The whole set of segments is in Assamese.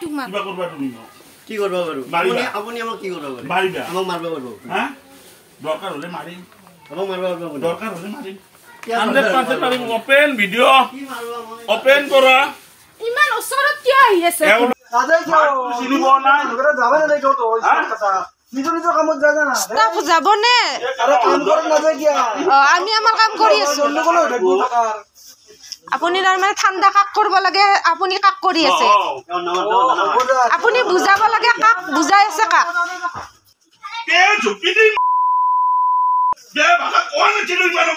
কিবা করবা তুমি কি করবা পারো আপনি আমাকে কি করবা পারো মারিবা আমাকে মারবা পারবো হ্যাঁ দরকার হলে মারি আমাকে মারবা পারবো দরকার হলে মারি 100% মারি ওপেন ভিডিও ওপেন করা ইমান ওচৰত কিয় আহি আছে দাদাই যাও চিনিব না ঘৰে যাবে না দেখো তো ওই কথা নিজৰ কামত যায় না ষ্টাফ যাবনে আৰে কাম কৰে না যায় কিয়া আমি আমাৰ কাম কৰি আছো অন্য কোনো দেখবো টাকাৰ আপুনি তাৰমানে ঠাণ্ডা কাক কৰিব লাগে আপুনি কাক কৰি আছে আপুনি বুজাব লাগে কাক বুজাই আছে কাক কে ঝুকি দিম কে ভাষা কোৱা নাছিলো ইমান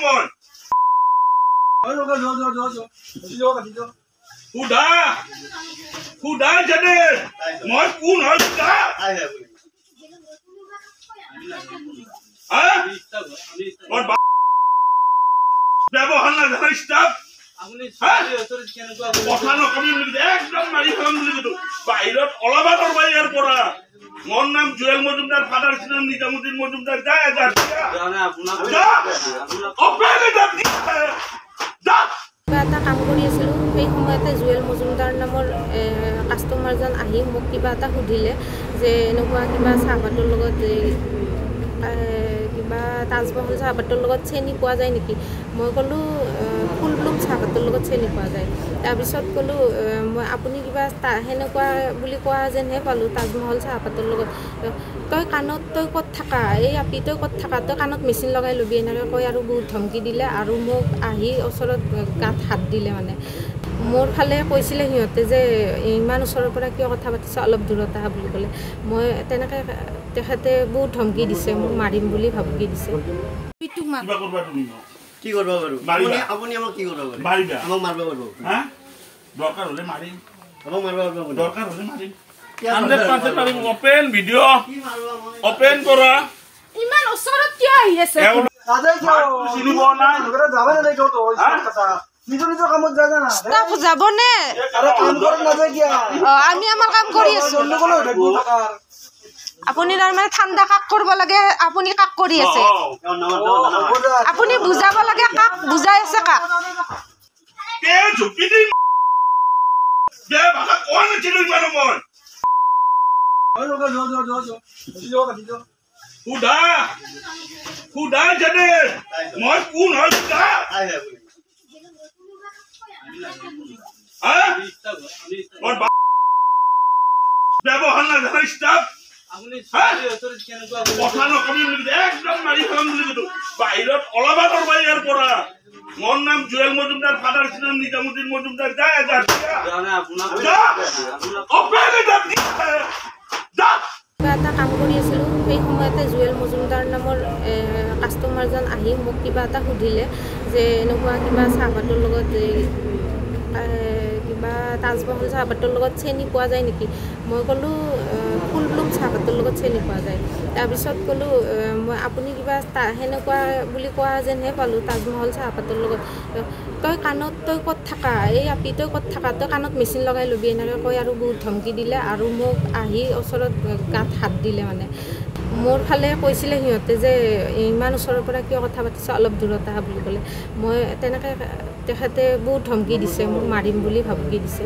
মই সুধা জানে মই কোন হয় সুধা ব্যৱহাৰ নাজানে ষ্টাফ কথা নকবি একদম মাৰি খাম বুলি কৈছো বাহিৰত অলবা কৰবা ইয়াৰ পৰা মোৰ নাম জুৱেল মজুমদাৰ ফাদাৰ নাম নিজামুদ্দিন মজুমদাৰ যায় এটা কাম কৰি আছিলো সেই সময়তে জুৱেল মজুমদাৰ নামৰ কাষ্টমাৰজন আহি মোক কিবা এটা সুধিলে যে এনেকুৱা কিবা চাহপাতৰ লগত কিবা তাজমহল চাহপাতৰ লগত চেনি পোৱা যায় নেকি মই ক'লোঁ ফুলব্লুম চাহপাতৰ লগত চেনি পোৱা যায় তাৰপিছত ক'লোঁ মই আপুনি কিবা সেনেকুৱা বুলি কোৱা যেনহে পালোঁ তাজমহল চাহপাতৰ লগত তই কাণত তই ক'ত থাকা এই আপি তই ক'ত থাকা তই কাণত মেচিন লগাই ল'বি এনেকৈ কৈ আৰু বহুত ধমকি দিলে আৰু মোক আহি ওচৰত গাত হাত দিলে মানে মোৰ ফালে কৈছিলে সিহঁতে যে ইমান ওচৰৰ পৰা কিয় কথা পাতিছে অলপ দূৰত আহা বুলি ক'লে মই তেনেকৈ তেখেতে বহুত ধমকি দিছে মোক মাৰিম বুলি ভাবকি দিছে কিবা কৰবা তুমি কি করবা পারো আপনি আমাকে কি করবা পারো মারিবা আমাকে মারবা পারবো হ্যাঁ দরকার হলে মারি আমাকে মারবা পারবো দরকার হলে মারি 100% মারি ওপেন ভিডিও ওপেন করা ইমান ওচৰত কিয় আহি আছে দাদাই যাও চিনিব না ঘৰে যাবে না দেখো তো ওই কথা নিজৰ কামত যায় না ষ্টাফ যাবনে আৰে কাম কৰে না যায় কিয়া আমি আমাৰ কাম কৰি আছো অন্য কোনো দেখবো টাকাৰ আপুনি তাৰমানে ঠাণ্ডা কাক কৰিব লাগে আপুনি কাক কৰি আছে আপুনি বুজাব লাগে কাক বুজাই আছে কাক কে ঝুকি দিম কে ভাষা কোৱা নাছিলো ইমান মই সুধা জানে মই কোন হয় সুধা ব্যৱহাৰ নাজানে ষ্টাফ কথা নকবি একদম মাৰি খাম বুলি কৈছো বাহিৰত অলবা কৰবা ইয়াৰ পৰা মোৰ নাম জুৱেল মজুমদাৰ ফাদাৰ নাম নিজামুদ্দিন মজুমদাৰ যায় এটা কাম কৰি আছিলো সেই সময়তে জুৱেল মজুমদাৰ নামৰ কাষ্টমাৰজন আহি মোক কিবা এটা সুধিলে যে এনেকুৱা কিবা চাহপাতৰ লগত কিবা তাজমহল চাহপাতৰ লগত চেনি পোৱা যায় নেকি মই ক'লোঁ ফুলব্লুম চাহপাতৰ লগত চেনি পোৱা যায় তাৰপিছত ক'লোঁ মই আপুনি কিবা সেনেকুৱা বুলি কোৱা যেনহে পালোঁ তাজমহল চাহপাতৰ লগত তই কাণত তই ক'ত থাকা এই আপি তই ক'ত থাকা তই কাণত মেচিন লগাই ল'বি এনেকৈ কৈ আৰু বহুত ধমকি দিলে আৰু মোক আহি ওচৰত গাত হাত দিলে মানে মোৰ ফালে কৈছিলে সিহঁতে যে ইমান ওচৰৰ পৰা কিয় কথা পাতিছে অলপ দূৰত আহা বুলি ক'লে মই তেনেকৈ তেখেতে বহুত ধমকি দিছে মোক মাৰিম বুলি ভাবকি দিছে